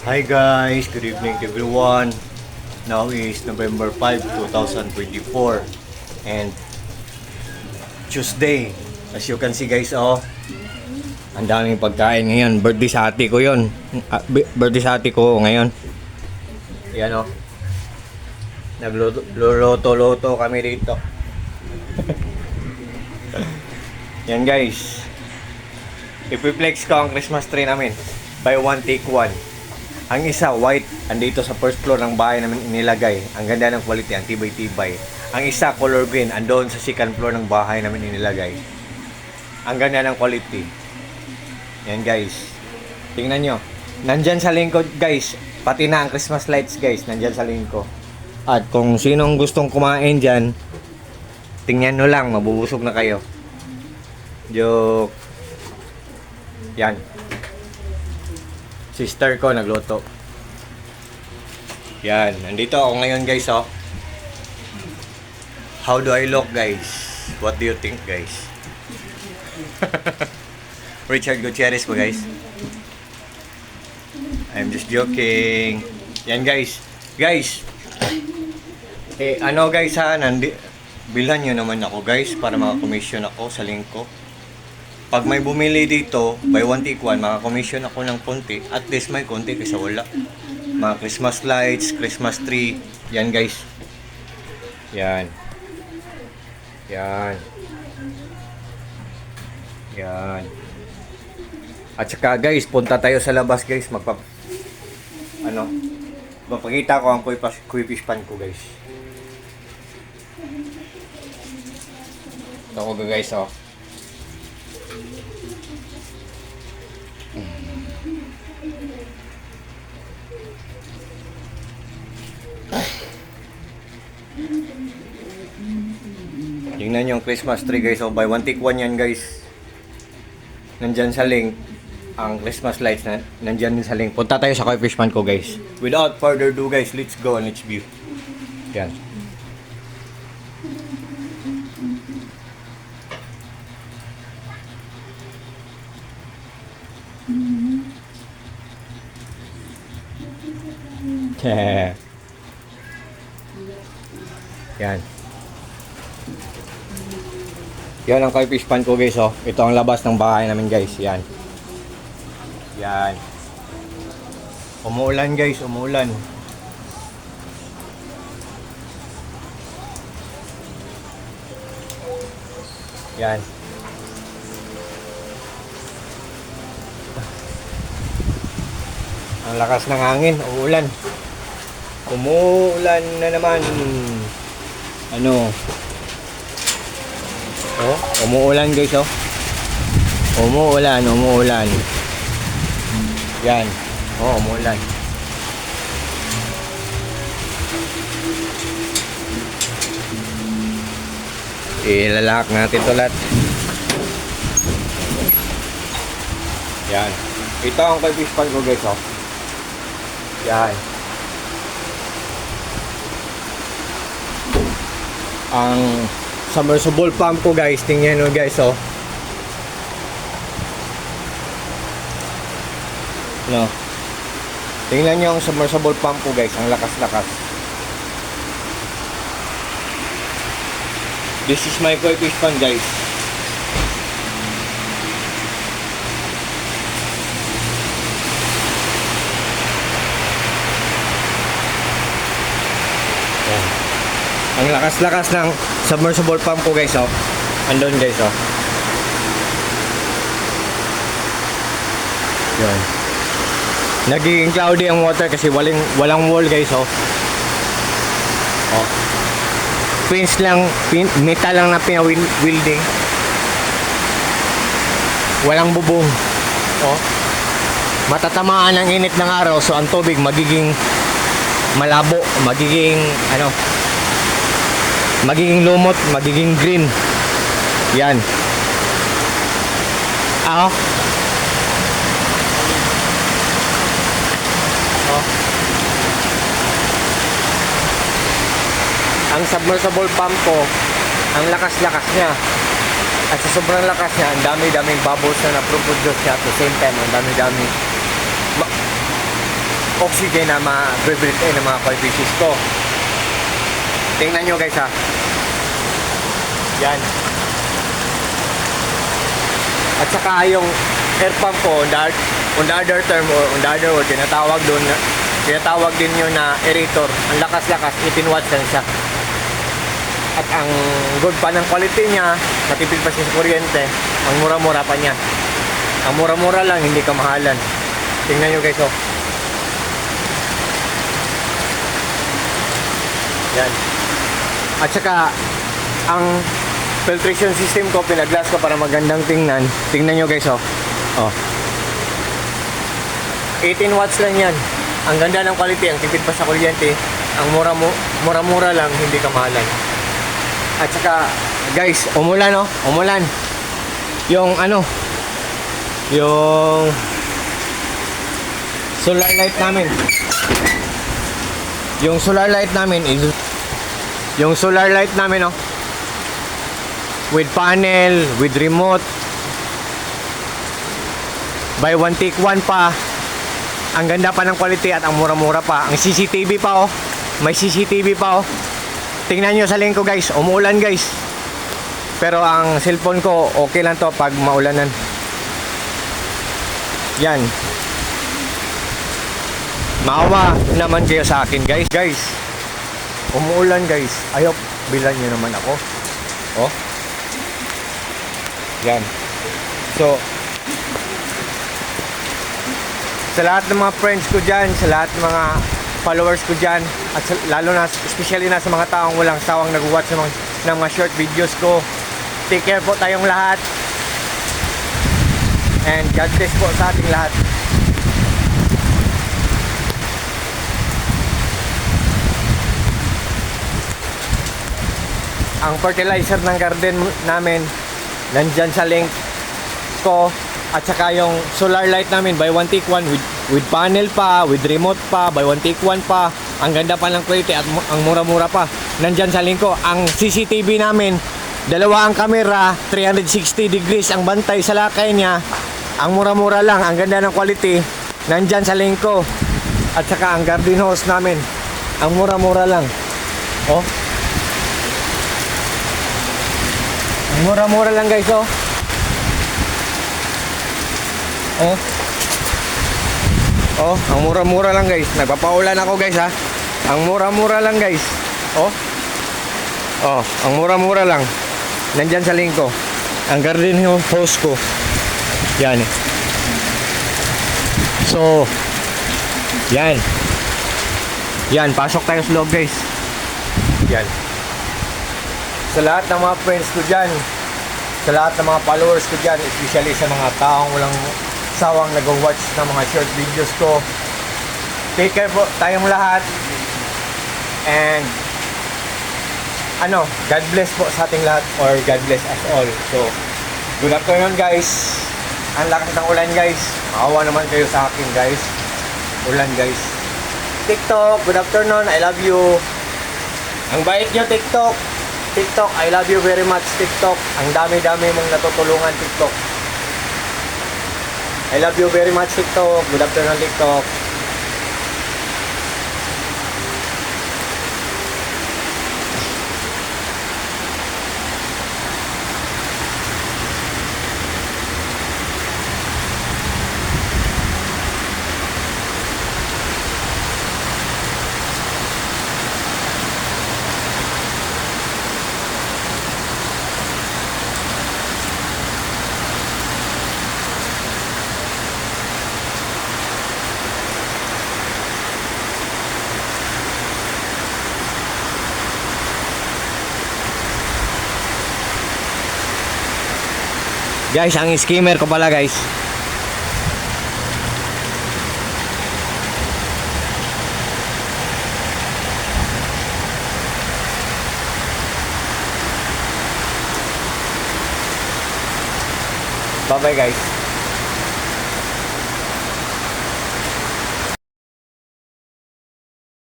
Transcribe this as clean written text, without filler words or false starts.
Hi guys, good evening to everyone. Now is November 5, 2024 and Tuesday. As you can see guys, ang daming pagkain ngayon. Birthday sa ate ko yun. Birthday sa ate ko ngayon. Yan Nagluto-luto kami dito. Yan guys. Ipiplex ko ang Christmas tree namin. Buy one, take one. Ang isa white, andito sa first floor ng bahay namin inilagay. Ang ganda ng quality, ang tibay-tibay. Ang isa color green, andoon sa second floor ng bahay namin inilagay. Ang ganda ng quality. Yan guys. Tingnan nyo. Nandyan sa lingkod guys. Pati na ang Christmas lights guys. Nandyan sa lingkod. At kung sinong gustong kumain dyan, tingnan nyo lang. Mabubusog na kayo. Joke. Yan. Sister ko nagluto. Yan. Nandito ako ngayon guys How do I look guys? What do you think guys? Richard Gutierrez po guys. I'm just joking. Yan guys. Guys. Guys bilhan nyo naman ako guys para maka-commission ako sa link ko. Pag may bumili dito, buy one take one, maka-commission ako ng konti. At least may konti kasi wala. Mga Christmas lights, Christmas tree. Yan guys. Yan. Yan. Yan. At saka guys, punta tayo sa labas guys. Mapakita ko ang koi fish pan ko guys. Ito ko guys Tingnan nyo yung Christmas tree guys. Buy one take one yan guys. Nandyan sa link. Ang Christmas lights nandyan din sa link. Punta tayo sa koi fish pan ko guys. Without further ado guys, let's go and let's view. Yan. Yan. Yan ang koi fish pan ko guys Ito ang labas ng bahay namin guys. Yan. Yan. Umuulan guys, umuulan. Yan. Ang lakas ng hangin, uulan. Umuulan na naman. Umuulan guys Umuulan. Yan. Umuulan. Ilalak natin ito lahat. Yan. Ito ang koi fish pan ko guys Yan. Ang submersible pump ko guys, tingnan nyo guys Tingnan nyo ang submersible pump ko guys, ang lakas-lakas. This is my koi fish pan guys. Ang lakas-lakas ng submersible pump ko guys Andun guys Yan. Nagiging cloudy ang water kasi walang wall guys metal lang na pina-welding. Walang bubong matatamaan ang init ng araw, so ang tubig magiging malabo, magiging lumot, magiging green. Yan. Ang submersible pump ko, ang lakas-lakas niya. At sa sobrang lakas niya, ang dami-daming bubbles na na-produce niya at the same time, ang dami-dami oxygen na ma-breathe in ng mga coil pieces ko. Tingnan nyo guys ha. Yan. At saka yung air pump ko, on the other term or on the other word, tinatawag din yun na aerator. Ang lakas-lakas, 18 watts lang siya. At ang good pa ng quality niya, matipid pa siya sa kuryente, ang mura-mura pa niya. Ang mura-mura lang, hindi ka mahalan. Tingnan nyo guys, oh. Yan. At saka, ang filtration system ko, pinaglas ko para magandang tingnan. Tingnan nyo guys, oh. Oh. 18 watts lang yan. Ang ganda ng quality, ang tipid pa sa kuryente. Ang mura-mura lang, hindi ka mahalan. At saka, guys, umulan, oh. Umulan. Yung ano, yung solar light namin. Yung solar light namin is yung solar light namin, oh. With panel, with remote. Buy one take one pa. Ang ganda pa ng quality at ang mura-mura pa. Ang CCTV pa, oh. May CCTV pa, oh. Tingnan nyo sa link ko guys. Umuulan guys. Pero ang cellphone ko okay lang to pag maulanan. Yan. Maawa naman kayo sa akin guys. Guys, umuulan guys. Ayok, bilan nyo naman ako. Oh. Yan. So, sa lahat ng mga friends ko dyan, sa lahat ng mga followers ko dyan, at lalo na, especially na sa mga taong walang sawang nag-watch ng mga short videos ko, take care po tayong lahat. And God bless po sa ating lahat. Ang fertilizer ng garden namin, nandyan sa link ko. At saka yung solar light namin, buy one take one with panel pa, with remote pa, buy one take one pa. Ang ganda pa ng quality at ang mura-mura pa. Nandyan sa link ko. Ang CCTV namin, dalawa ang camera, 360 degrees ang bantay sa lakay niya. Ang mura-mura lang, ang ganda ng quality. Nandyan sa link ko. At saka ang garden hose namin, ang mura-mura lang. Oh. Ang mura-mura lang guys, oh. Oh. Oh, ang mura-mura lang guys. Nagpapaulan ako guys ha. Ang mura-mura lang guys. Oh. Oh, ang mura-mura lang. Nandyan sa link ko. Ang garden hose ko. Yan. So, yan. Yan, pasok tayo sa loob guys. Yan. Sa lahat ng mga friends ko dyan, sa lahat ng mga followers ko dyan, especially sa mga taong walang sawang nag-watch ng mga short videos ko, take care po tayong lahat. And God bless po sa ating lahat, or God bless us all. So, good afternoon guys. Ang lakas ng ulan guys. Maawa naman kayo sa akin guys. Ulan guys. TikTok, good afternoon. I love you. Ang bait nyo TikTok. TikTok, I love you very much TikTok. Ang dami-dami mong natutulungan TikTok. I love you very much TikTok. Good afternoon TikTok. Guys, ang skimmer ko pala guys. Bye bye guys.